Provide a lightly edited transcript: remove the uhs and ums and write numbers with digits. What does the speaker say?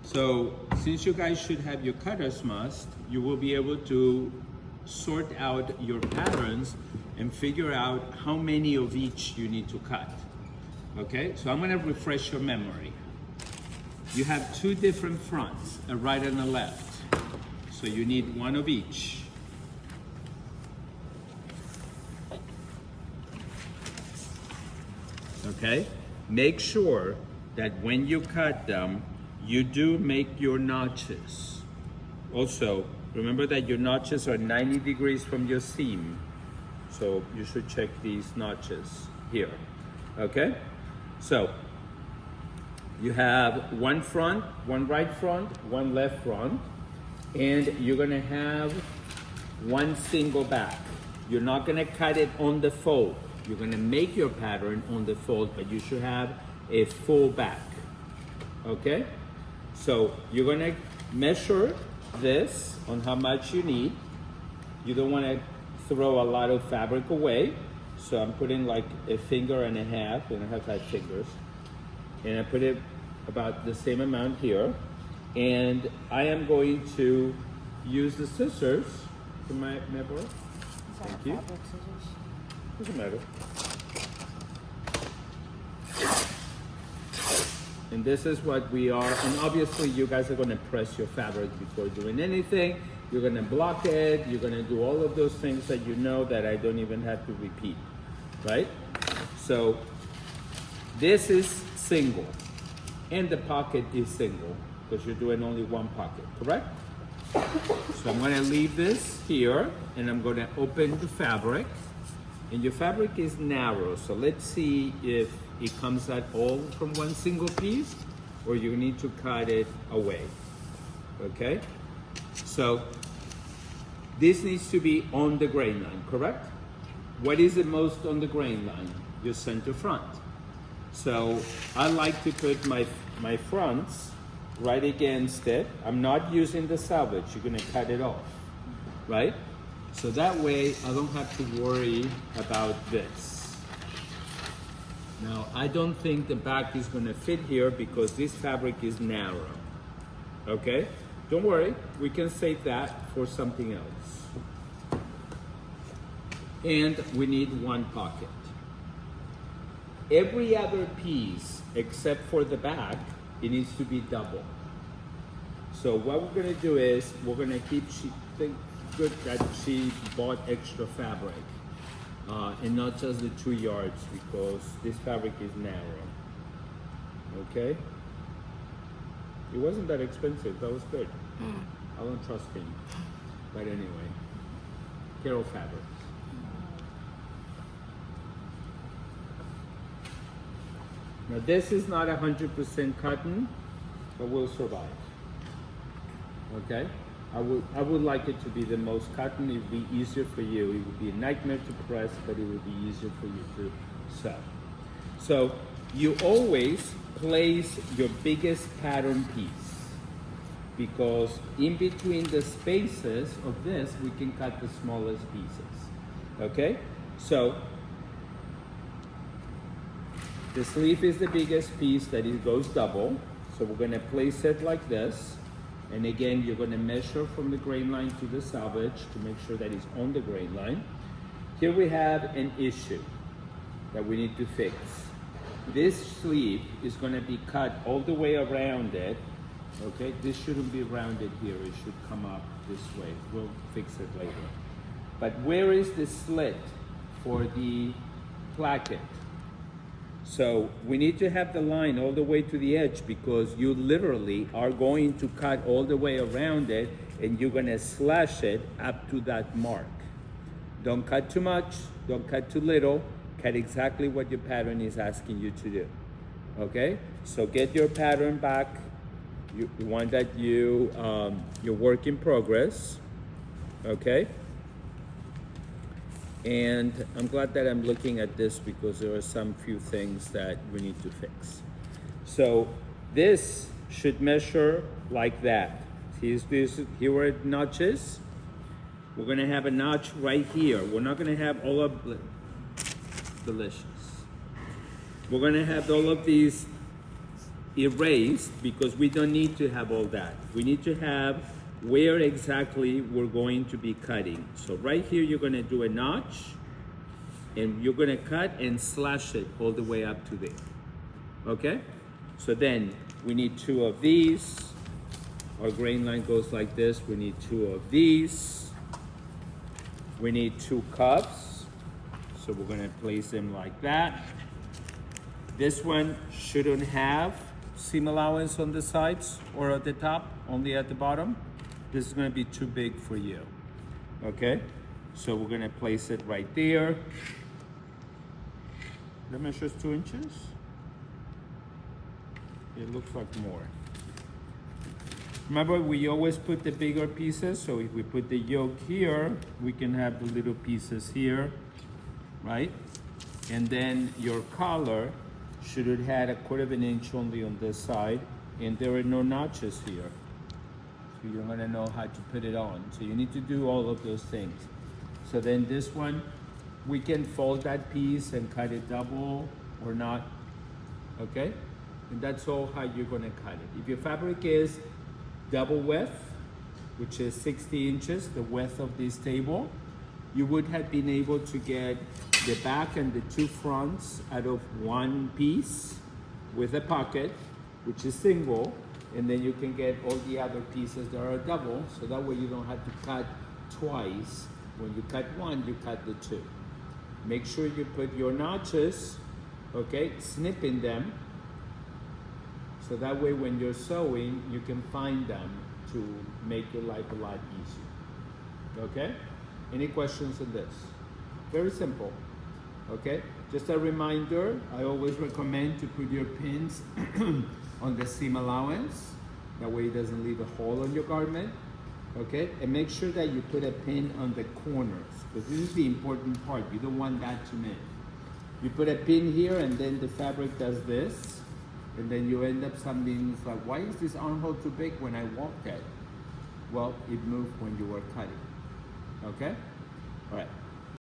So since you guys should have your cutter's must, you will be able to sort out your patterns and figure out how many of each you need to cut. Okay, so I'm gonna refresh your memory. You have two different fronts, a right and a left. So you need one of each. Okay, make sure that when you cut them, you do make your notches. Also, remember that your notches are 90 degrees from your seam. So you should check these notches here, okay? So you have one front, one right front, one left front, and you're gonna have one single back. You're not gonna cut it on the fold. You're gonna make your pattern on the fold, but you should have a full back, okay? So you're gonna measure this on how much you need. You don't wanna throw a lot of fabric away. So I'm putting like a finger and a half, and I have 5 fingers. And I put it about the same amount here. And I am going to use the scissors for my board. Thank you. Doesn't matter. And this is what we are, and obviously you guys are gonna press your fabric before doing anything. You're gonna block it, you're gonna do all of those things that you know that I don't even have to repeat, right? So this is single, and the pocket is single, because you're doing only one pocket, correct? So I'm gonna leave this here, and I'm gonna open the fabric. And your fabric is narrow, so let's see if it comes out all from one single piece, or you need to cut it away, okay? So this needs to be on the grain line, correct? What is the most on the grain line? Your center front. So I like to put my fronts right against it. I'm not using the salvage, you're gonna cut it off, right? So that way I don't have to worry about this. Now I don't think the back is gonna fit here because this fabric is narrow, okay? Don't worry, we can save that for something else. And we need one pocket. Every other piece, except for the back, it needs to be double. So what we're gonna do is, we're gonna keep, good that she bought extra fabric, and not just the 2 yards, because this fabric is narrow, okay? It wasn't that expensive, that was good. I don't trust him, but anyway, Carol Fabrics. Now this is not 100% cotton, but will survive, okay? I would like it to be the most cotton. It would be easier for you. It would be a nightmare to press, but it would be easier for you to sew. So you always place your biggest pattern piece, because in between the spaces of this, we can cut the smallest pieces, okay? So the sleeve is the biggest piece that it goes double. So we're gonna place it like this. And again, you're gonna measure from the grain line to the selvage to make sure that it's on the grain line. Here we have an issue that we need to fix. This sleeve is gonna be cut all the way around it, okay? This shouldn't be rounded here, it should come up this way. We'll fix it later. But where is the slit for the placket? So we need to have the line all the way to the edge, because you literally are going to cut all the way around it, and you're gonna slash it up to that mark. Don't cut too much, don't cut too little, cut exactly what your pattern is asking you to do, okay? So get your pattern back, the one that your work in progress, okay? And I'm glad that I'm looking at this, because there are some few things that we need to fix. So this should measure like that. See, here are notches. We're gonna have a notch right here. We're not gonna have all of, delicious. We're gonna have all of these erased because we don't need to have all that. We need to have where exactly we're going to be cutting. So right here, you're gonna do a notch and you're gonna cut and slash it all the way up to there, okay? So then we need 2 of these. Our grain line goes like this. We need 2 of these. We need 2 cups. So we're gonna place them like that. This one shouldn't have seam allowance on the sides or at the top, only at the bottom. This is gonna be too big for you, okay? So we're gonna place it right there. That measures 2 inches. It looks like more. Remember, we always put the bigger pieces, so if we put the yoke here, we can have the little pieces here, right? And then your collar should have had 1/4 inch only on this side, and there are no notches here. So you're gonna know how to put it on. So you need to do all of those things. So then this one, we can fold that piece and cut it double or not, okay? And that's all how you're gonna cut it. If your fabric is double width, which is 60 inches, the width of this table, you would have been able to get the back and the 2 fronts out of 1 piece with a pocket, which is single, and then you can get all the other pieces that are double, so that way you don't have to cut twice. When you cut 1, you cut the 2. Make sure you put your notches, okay, snipping them, so that way when you're sewing, you can find them to make your life a lot easier, okay? Any questions on this? Very simple, okay? Just a reminder, I always recommend to put your pins on the seam allowance. That way it doesn't leave a hole on your garment, okay? And make sure that you put a pin on the corners, because this is the important part. You don't want that to miss. You put a pin here and then the fabric does this, and then you end up something like, why is this armhole too big when I walked it? Well, it moved when you were cutting, okay? All right.